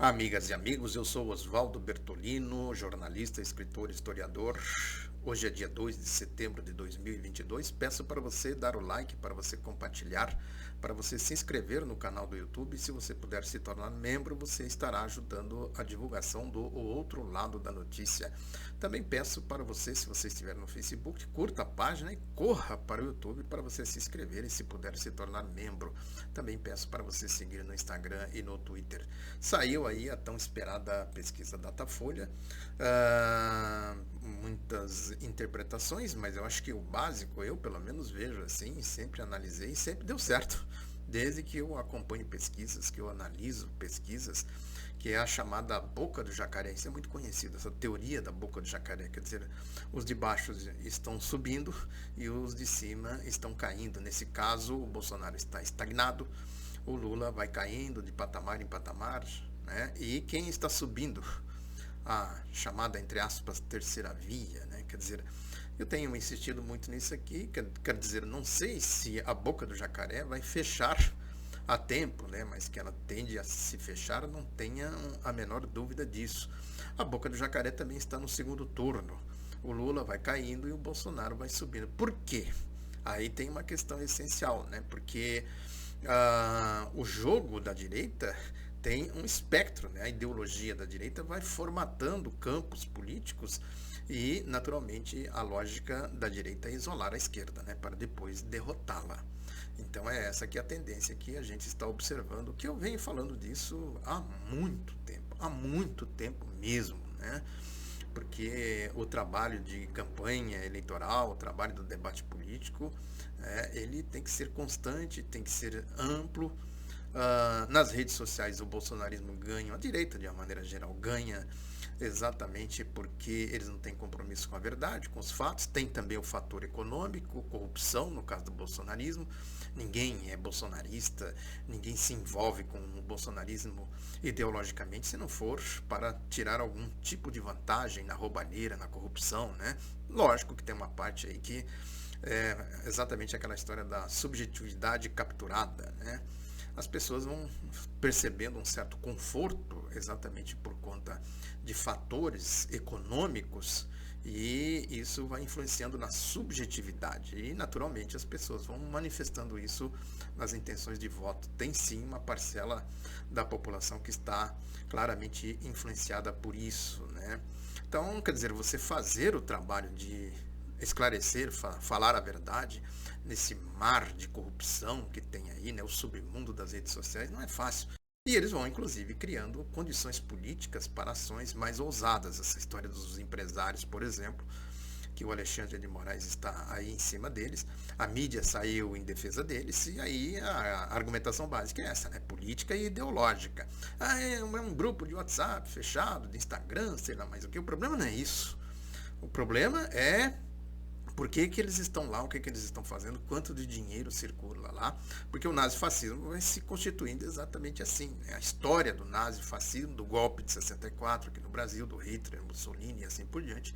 Amigas e amigos, eu sou Oswaldo Bertolino, jornalista, escritor, historiador. Hoje é dia 2 de setembro de 2022. Peço para você dar o like, para você compartilhar, para você se inscrever no canal do YouTube. Se você puder se tornar membro, você estará ajudando a divulgação do outro lado da notícia. Também peço para você, se você estiver no Facebook, curta a página e corra para o YouTube para você se inscrever e, se puder, se tornar membro. Também peço para você seguir no Instagram e no Twitter. Saiu aí a tão esperada pesquisa Datafolha. Muitas interpretações, mas eu acho que o básico, eu pelo menos vejo assim, sempre analisei e sempre deu certo. Desde que eu acompanho pesquisas, que eu analiso pesquisas, que é a chamada boca do jacaré. Isso é muito conhecido, essa teoria da boca do jacaré. Quer dizer, os de baixo estão subindo e os de cima estão caindo. Nesse caso, o Bolsonaro está estagnado, o Lula vai caindo de patamar em patamar, né? E quem está subindo? A chamada, entre aspas, terceira via, né? Quer dizer, eu tenho insistido muito nisso aqui, quer dizer, não sei se a boca do jacaré vai fechar a tempo, né? Mas que ela tende a se fechar, não tenha a menor dúvida disso. A boca do jacaré também está no segundo turno. O Lula vai caindo e o Bolsonaro vai subindo. Por quê? Aí tem uma questão essencial, né? Porque o jogo da direita tem um espectro, né? A ideologia da direita vai formatando campos políticos e, naturalmente, a lógica da direita é isolar a esquerda, né? Para depois derrotá-la. Então é essa que é a tendência que a gente está observando, que eu venho falando disso há muito tempo mesmo, né? Porque o trabalho de campanha eleitoral, o trabalho do debate político, ele tem que ser constante, tem que ser amplo. Nas redes sociais o bolsonarismo ganha, a direita de uma maneira geral ganha exatamente porque eles não têm compromisso com a verdade, com os fatos. Tem também o fator econômico, corrupção, no caso do bolsonarismo. Ninguém é bolsonarista, ninguém se envolve com o bolsonarismo ideologicamente se não for para tirar algum tipo de vantagem na roubalheira, na corrupção, né? Lógico que tem uma parte aí que é exatamente aquela história da subjetividade capturada, né? As pessoas vão percebendo um certo conforto exatamente por conta de fatores econômicos, e isso vai influenciando na subjetividade e, naturalmente, as pessoas vão manifestando isso nas intenções de voto. Tem sim uma parcela da população que está claramente influenciada por isso, né? Então, quer dizer, você fazer o trabalho de esclarecer, falar a verdade nesse mar de corrupção que tem aí, né, o submundo das redes sociais, não é fácil. E eles vão, inclusive, criando condições políticas para ações mais ousadas. Essa história dos empresários, por exemplo, que o Alexandre de Moraes está aí em cima deles, a mídia saiu em defesa deles, e aí a argumentação básica é essa, né? Política e ideológica. É um grupo de WhatsApp fechado, de Instagram, sei lá mais o que. O problema não é isso. O problema é por que eles estão lá, o que eles estão fazendo, quanto de dinheiro circula lá, porque o nazifascismo vai se constituindo exatamente assim, né? A história do nazifascismo, do golpe de 64 aqui no Brasil, do Hitler, Mussolini e assim por diante,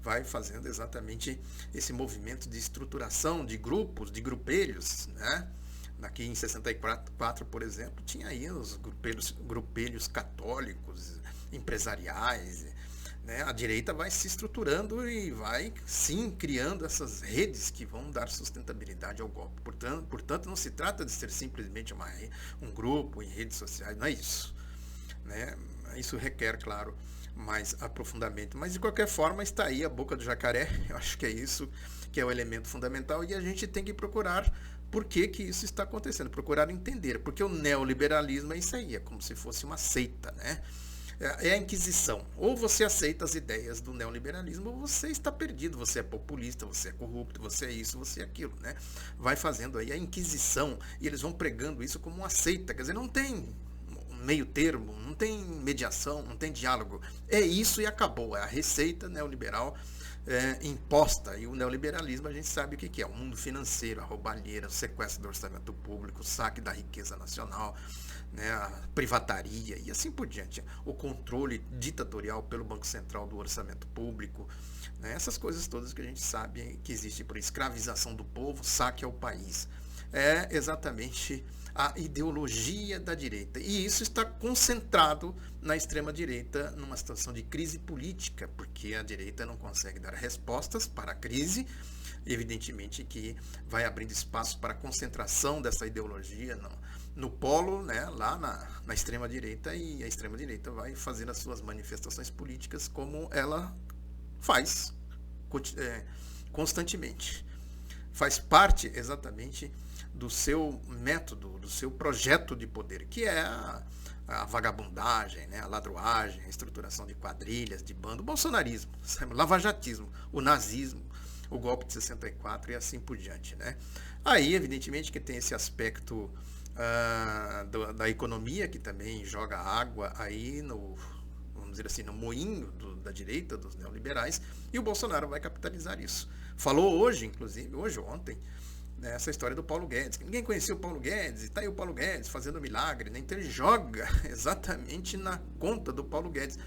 vai fazendo exatamente esse movimento de estruturação de grupos, de grupelhos, né? Aqui em 64, por exemplo, tinha aí os grupelhos católicos, empresariais, né? A direita vai se estruturando e vai, sim, criando essas redes que vão dar sustentabilidade ao golpe. Portanto, não se trata de ser simplesmente um grupo em redes sociais, não é isso, né? Isso requer, claro, mais aprofundamento. Mas, de qualquer forma, está aí a boca do jacaré. Eu acho que é isso que é o elemento fundamental, e a gente tem que procurar por que isso está acontecendo, procurar entender, porque o neoliberalismo é isso aí, é como se fosse uma seita, né? É a Inquisição. Ou você aceita as ideias do neoliberalismo, ou você está perdido. Você é populista, você é corrupto, você é isso, você é aquilo, né? Vai fazendo aí a Inquisição, e eles vão pregando isso como uma seita. Quer dizer, não tem meio termo, não tem mediação, não tem diálogo. É isso e acabou. É a receita neoliberal imposta. E o neoliberalismo, a gente sabe o que é: o mundo financeiro, a roubalheira, o sequestro do orçamento público, o saque da riqueza nacional, né, a privataria e assim por diante, o controle ditatorial pelo Banco Central do orçamento público, né, essas coisas todas que a gente sabe que existe por escravização do povo, saque ao país. é exatamente a ideologia da direita. E isso está concentrado na extrema-direita numa situação de crise política, porque a direita não consegue dar respostas para a crise. Evidentemente que vai abrindo espaço para a concentração dessa ideologia no polo, né, lá na extrema-direita, e a extrema-direita vai fazendo as suas manifestações políticas como ela faz constantemente. Faz parte exatamente do seu método, do seu projeto de poder, que é a vagabundagem, né, a ladroagem, a estruturação de quadrilhas, de bando, o bolsonarismo, sabe? O lavajatismo, o nazismo, o golpe de 64 e assim por diante, né? Aí, evidentemente, que tem esse aspecto da economia, que também joga água aí vamos dizer assim, no moinho da direita, dos neoliberais, e o Bolsonaro vai capitalizar isso. Falou hoje, inclusive, hoje ou ontem, né, essa história do Paulo Guedes, que ninguém conhecia o Paulo Guedes, e tá aí o Paulo Guedes fazendo milagre, né? Então ele joga exatamente na conta do Paulo Guedes.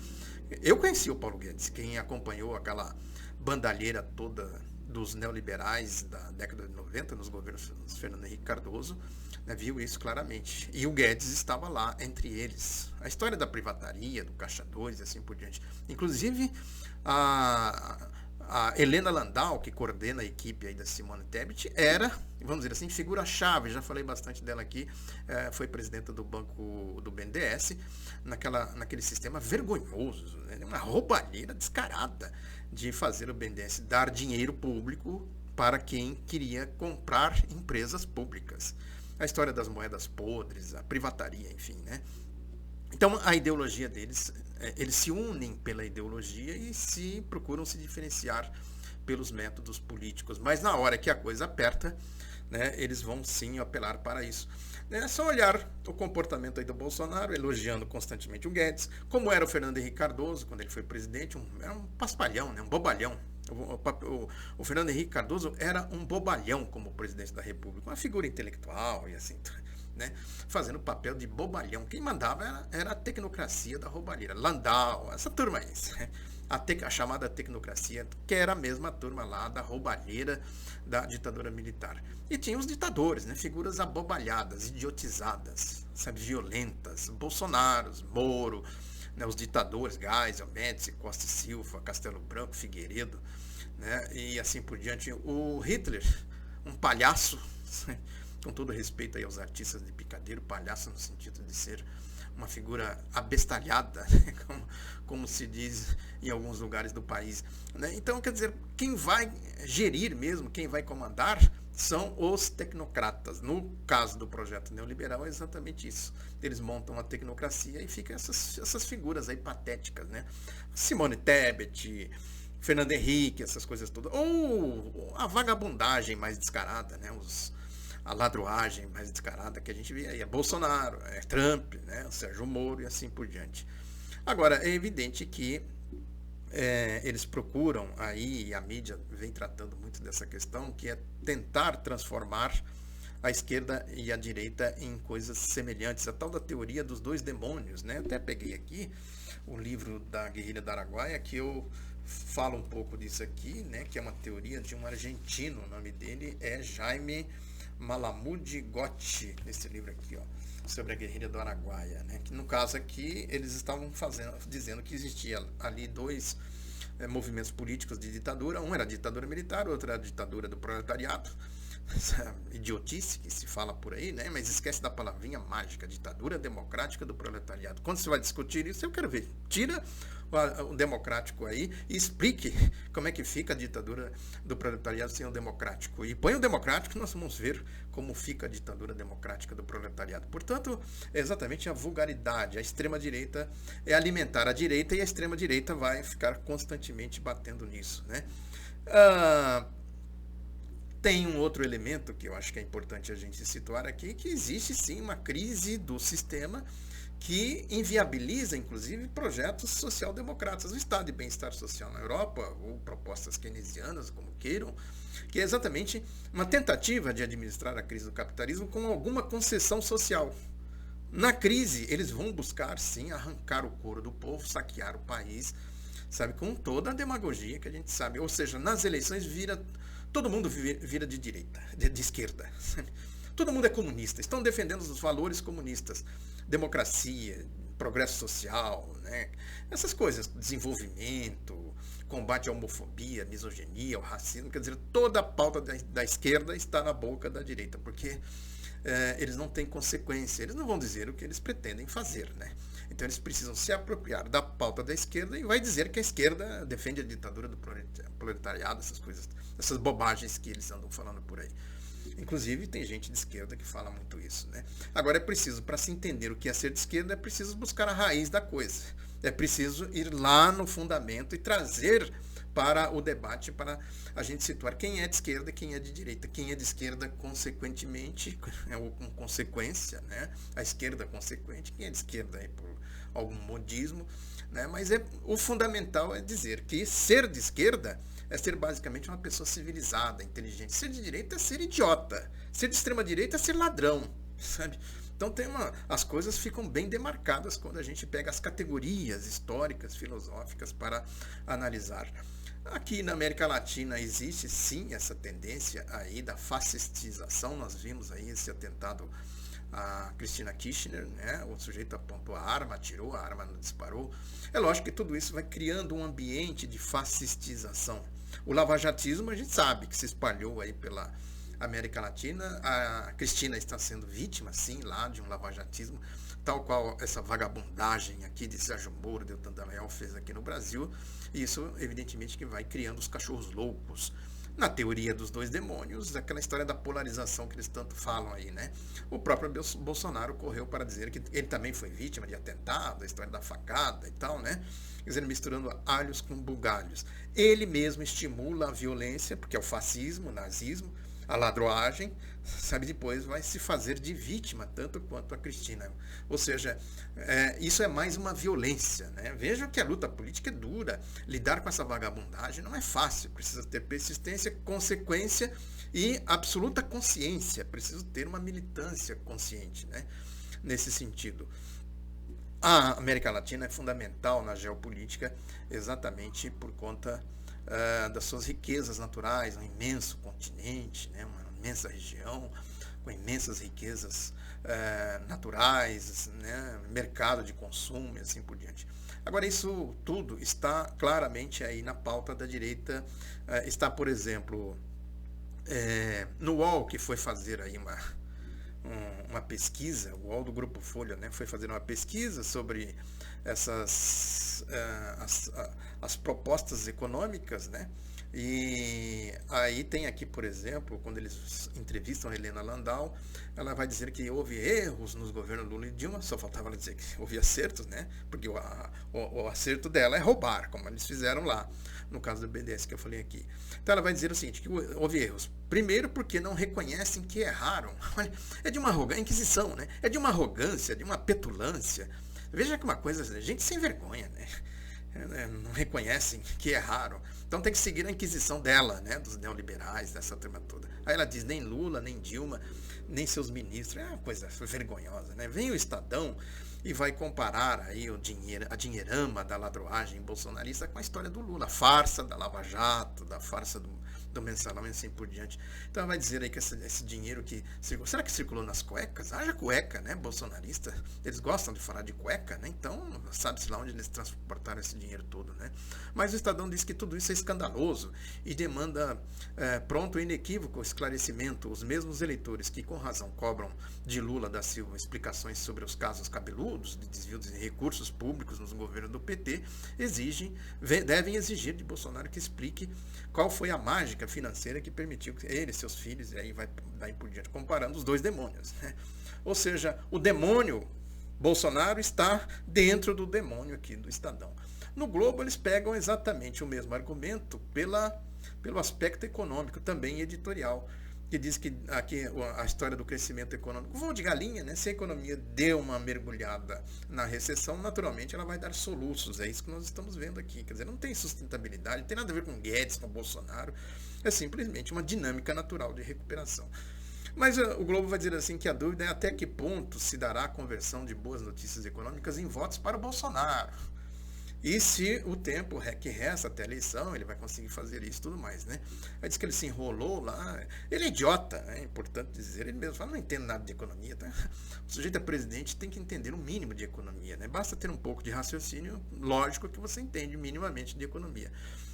Eu conheci o Paulo Guedes, quem acompanhou aquela bandalheira toda dos neoliberais da década de 90, nos governos Fernando Henrique Cardoso, né, viu isso claramente. E o Guedes estava lá entre eles. A história da privataria, do Caixa 2 e assim por diante. Inclusive, a Helena Landau, que coordena a equipe aí da Simone Tebet, era, vamos dizer assim, figura-chave, já falei bastante dela aqui, foi presidenta do banco do BNDES, naquele sistema vergonhoso, né, uma roubalheira descarada de fazer o BNDES dar dinheiro público para quem queria comprar empresas públicas. A história das moedas podres, a privataria, enfim, né? Então, a ideologia deles, eles se unem pela ideologia e procuram se diferenciar pelos métodos políticos. Mas na hora que a coisa aperta, né, eles vão sim apelar para isso. É só olhar o comportamento aí do Bolsonaro, elogiando constantemente o Guedes, como era o Fernando Henrique Cardoso, quando ele foi presidente, era um paspalhão, né, um bobalhão. O Fernando Henrique Cardoso era um bobalhão como presidente da República, uma figura intelectual e assim, né, fazendo o papel de bobalhão. Quem mandava era a tecnocracia da roubalheira. Landau, essa turma aí, a chamada tecnocracia, que era a mesma turma lá da roubalheira da ditadura militar. E tinha os ditadores, né, figuras abobalhadas, idiotizadas, sabe, violentas, Bolsonaros, Moro, né, os ditadores, Geisel, Médici, Costa e Silva, Castelo Branco, Figueiredo, né, e assim por diante. O Hitler, um palhaço, com todo respeito aí aos artistas de picadeiro, palhaço no sentido de ser uma figura abestalhada, né, como se diz em alguns lugares do país, né? Então, quer dizer, quem vai gerir mesmo, quem vai comandar, são os tecnocratas. No caso do projeto neoliberal é exatamente isso. Eles montam a tecnocracia e ficam essas figuras aí patéticas, né? Simone Tebet, Fernando Henrique, essas coisas todas. Ou a vagabundagem mais descarada, né? A ladroagem mais descarada que a gente vê aí. É Bolsonaro, é Trump, né? O Sérgio Moro e assim por diante. Agora, é evidente que eles procuram aí, e a mídia vem tratando muito dessa questão, que é tentar transformar a esquerda e a direita em coisas semelhantes, a tal da teoria dos dois demônios, né? Até peguei aqui o livro da Guerrilha do Araguaia, que eu falo um pouco disso aqui, né? Que é uma teoria de um argentino, o nome dele é Jaime Malamud Gotti, nesse livro aqui, ó, sobre a Guerrilha do Araguaia, né? Que no caso aqui eles estavam dizendo que existia ali dois movimentos políticos de ditadura, um era a ditadura militar, outro era a ditadura do proletariado. Essa idiotice que se fala por aí, né? Mas esquece da palavrinha mágica, ditadura democrática do proletariado. Quando você vai discutir isso, eu quero ver. Tira o democrático aí e explique como é que fica a ditadura do proletariado sem o democrático. E põe o democrático, nós vamos ver como fica a ditadura democrática do proletariado. Portanto, é exatamente a vulgaridade. A extrema-direita é alimentar a direita e a extrema-direita vai ficar constantemente batendo nisso, né? Tem um outro elemento que eu acho que é importante a gente situar aqui, que existe sim uma crise do sistema que inviabiliza, inclusive, projetos social-democratas. O Estado de Bem-Estar Social na Europa, ou propostas keynesianas, como queiram, que é exatamente uma tentativa de administrar a crise do capitalismo com alguma concessão social. Na crise, eles vão buscar, sim, arrancar o couro do povo, saquear o país, sabe, com toda a demagogia que a gente sabe. Ou seja, nas eleições todo mundo vira de direita, de esquerda. Sabe? todo mundo é comunista, estão defendendo os valores comunistas, democracia, progresso social, né? Essas coisas, desenvolvimento, combate à homofobia, misoginia, ao racismo, quer dizer, toda a pauta da esquerda está na boca da direita, porque eles não têm consequência, eles não vão dizer o que eles pretendem fazer, né? Então eles precisam se apropriar da pauta da esquerda e vai dizer que a esquerda defende a ditadura do proletariado, essas coisas, essas bobagens que eles andam falando por aí. Inclusive tem gente de esquerda que fala muito isso, né? Agora é preciso, para se entender o que é ser de esquerda, é preciso buscar a raiz da coisa. É preciso ir lá no fundamento e trazer para o debate, para a gente situar quem é de esquerda e quem é de direita. Quem é de esquerda, consequentemente, ou com consequência, né? A esquerda consequente, quem é de esquerda aí por algum modismo, né? Mas o fundamental é dizer que ser de esquerda é ser basicamente uma pessoa civilizada, inteligente. Ser de direita é ser idiota. Ser de extrema direita é ser ladrão, sabe? Então as coisas ficam bem demarcadas quando a gente pega as categorias históricas, filosóficas para analisar. Aqui na América Latina existe sim essa tendência aí da fascistização. Nós vimos aí esse atentado a Cristina Kirchner, né? O sujeito apontou a arma, atirou, a arma não disparou. É lógico que tudo isso vai criando um ambiente de fascistização. O lavajatismo a gente sabe que se espalhou aí pela América Latina. A Cristina está sendo vítima, sim, lá de um lavajatismo, tal qual essa vagabundagem aqui de Sérgio Moro, Deltan Dallagnol fez aqui no Brasil. E isso, evidentemente, que vai criando os cachorros loucos. Na teoria dos dois demônios, aquela história da polarização que eles tanto falam aí, né? O próprio Bolsonaro correu para dizer que ele também foi vítima de atentado, a história da facada e tal, né? Quer dizer, misturando alhos com bugalhos. Ele mesmo estimula a violência, porque é o fascismo, o nazismo, a ladroagem, sabe, depois vai se fazer de vítima, tanto quanto a Cristina. Ou seja, isso é mais uma violência, né? Veja que a luta política é dura. Lidar com essa vagabundagem não é fácil. Precisa ter persistência, consequência e absoluta consciência. Precisa ter uma militância consciente, né? Nesse sentido. A América Latina é fundamental na geopolítica exatamente por conta das suas riquezas naturais, um imenso continente, né, uma imensa região com imensas riquezas naturais, né, mercado de consumo e assim por diante. Agora, isso tudo está claramente aí na pauta da direita. Está, por exemplo, no UOL, que foi fazer aí uma pesquisa, o UOL do Grupo Folha, né, foi fazer uma pesquisa sobre as propostas econômicas, né? E aí tem aqui, por exemplo, quando eles entrevistam a Helena Landau, ela vai dizer que houve erros nos governos Lula e Dilma, só faltava ela dizer que houve acertos, né? Porque o acerto dela é roubar, como eles fizeram lá, no caso do BNDES que eu falei aqui. Então ela vai dizer o seguinte, que houve erros. Primeiro porque não reconhecem que erraram. Olha, é de uma arrogância, Inquisição, né? É de uma arrogância, de uma petulância. Veja que uma coisa, gente sem vergonha, né? Não reconhecem que erraram. Então tem que seguir a inquisição dela, né? Dos neoliberais, dessa turma toda. Aí ela diz, nem Lula, nem Dilma, nem seus ministros. É uma coisa vergonhosa, né? Vem o Estadão e vai comparar aí a dinheirama da ladroagem bolsonarista com a história do Lula, a farsa da Lava Jato, da farsa do mensalão e assim por diante. Então vai dizer aí que esse dinheiro que circulou, será que circulou nas cuecas? Haja cueca, né, bolsonarista, eles gostam de falar de cueca, né, então sabe-se lá onde eles transportaram esse dinheiro todo, né, mas o Estadão diz que tudo isso é escandaloso e demanda pronto e inequívoco esclarecimento. Os mesmos eleitores que com razão cobram de Lula da Silva explicações sobre os casos cabeludos de desvio de recursos públicos nos governos do PT, devem exigir de Bolsonaro que explique qual foi a mágica financeira que permitiu que ele e seus filhos, e aí vai daí por diante, comparando os dois demônios, né? Ou seja, o demônio Bolsonaro está dentro do demônio aqui do Estadão. No Globo eles pegam exatamente o mesmo argumento pelo aspecto econômico, também editorial, que diz que aqui a história do crescimento econômico, voo de galinha, né? Se a economia deu uma mergulhada na recessão, naturalmente ela vai dar soluços. É isso que nós estamos vendo aqui. Quer dizer, não tem sustentabilidade, não tem nada a ver com Guedes, com Bolsonaro. É simplesmente uma dinâmica natural de recuperação. Mas o Globo vai dizer assim que a dúvida é até que ponto se dará a conversão de boas notícias econômicas em votos para o Bolsonaro. E se o tempo que resta até a eleição, ele vai conseguir fazer isso e tudo mais, né? Aí diz que ele se enrolou lá. Ele é idiota, é importante dizer. Ele mesmo fala, não entendo nada de economia, tá? O sujeito é presidente, tem que entender o mínimo de economia, né? Basta ter um pouco de raciocínio lógico que você entende minimamente de economia.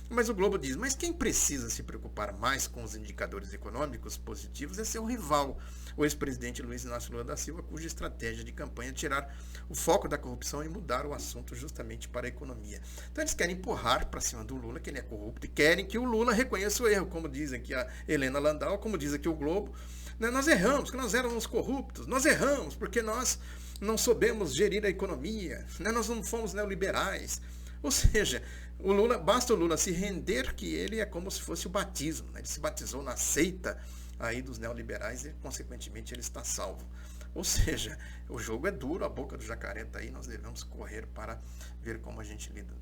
Mas o Globo diz, mas quem precisa se preocupar mais com os indicadores econômicos positivos é seu rival, o ex-presidente Luiz Inácio Lula da Silva, cuja estratégia de campanha é tirar o foco da corrupção e mudar o assunto justamente para a economia. Então eles querem empurrar para cima do Lula que ele é corrupto e querem que o Lula reconheça o erro, como diz aqui a Helena Landau, como diz aqui o Globo. Nós erramos, que nós éramos corruptos, nós erramos porque nós não soubemos gerir a economia, nós não fomos neoliberais. Ou seja, o Lula, basta o Lula se render que ele é como se fosse o batismo, né? Ele se batizou na seita aí dos neoliberais e, consequentemente, ele está salvo. Ou seja, o jogo é duro, a boca do jacaré está aí, nós devemos correr para ver como a gente lida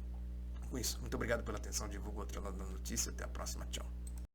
com isso. Muito obrigado pela atenção, divulga outra lado da notícia, até a próxima, tchau.